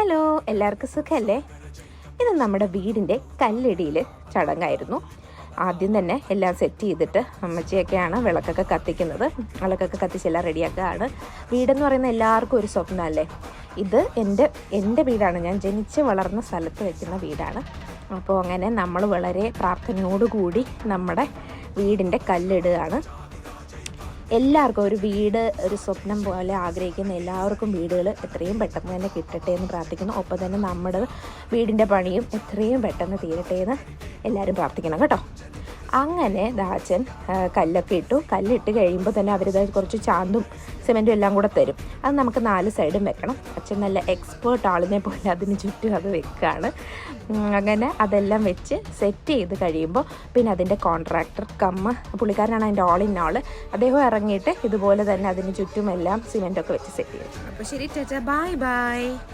Hello, എല്ലാവർക്കും സുഖമല്ലേ? ഇത് നമ്മുടെ വീടിൻ്റെ കല്ലിടിയിൽ ചടങ്ങായിരുന്നു. ആദ്യം തന്നെ എല്ലാം സെറ്റ് ചെയ്തിട്ട് അമ്മച്ചിയൊക്കെയാണ് വിളക്കൊക്കെ കത്തിക്കുന്നത്. വിളക്കൊക്കെ കത്തിച്ച് എല്ലാം റെഡിയാക്കുകയാണ്. വീടെന്ന് പറയുന്ന എല്ലാവർക്കും ഒരു സ്വപ്നമല്ലേ. ഇത് എൻ്റെ വീടാണ്. ഞാൻ ജനിച്ച് വളർന്ന സ്ഥലത്ത് വെക്കുന്ന വീടാണ്. അപ്പോൾ അങ്ങനെ നമ്മൾ വളരെ പ്രാർത്ഥനയോടുകൂടി നമ്മുടെ വീടിൻ്റെ കല്ലിടുകയാണ്. എല്ലാവർക്കും ഒരു വീട് ഒരു സ്വപ്നം പോലെ ആഗ്രഹിക്കുന്ന എല്ലാവർക്കും വീടുകൾ എത്രയും പെട്ടെന്ന് തന്നെ കിട്ടട്ടെ എന്ന് പ്രാർത്ഥിക്കുന്നു. ഒപ്പം തന്നെ നമ്മുടെ വീടിൻ്റെ പണിയും എത്രയും പെട്ടെന്ന് തീരട്ടെ എന്ന് എല്ലാവരും പ്രാർത്ഥിക്കണം കേട്ടോ. അങ്ങനെ ദാച്ചൻ കല്ലൊക്കെ ഇട്ടു. കല്ലിട്ട് കഴിയുമ്പോൾ തന്നെ അവരിത് കുറച്ച് ചാന്തും സിമെൻറ്റും എല്ലാം കൂടെ തരും. അത് നമുക്ക് 4 സൈഡും വെക്കണം. അച്ഛൻ നല്ല എക്സ്പേർട്ട് ആളിനെ പോലെ അതിന് ചുറ്റും അത് വെക്കുകയാണ്. അങ്ങനെ അതെല്ലാം വെച്ച് സെറ്റ് ചെയ്ത് കഴിയുമ്പോൾ പിന്നെ അതിൻ്റെ കോൺട്രാക്ടർ പുള്ളിക്കാരനാണ് അതിൻ്റെ ഓൾ ഇൻ ആൾ. അദ്ദേഹം ഇറങ്ങിയിട്ട് ഇതുപോലെ തന്നെ അതിന് ചുറ്റുമെല്ലാം സിമെൻറ്റൊക്കെ വെച്ച് സെറ്റ് ചെയ്യും. അപ്പോൾ ശരി ചേച്ചാ, ബൈ ബൈ.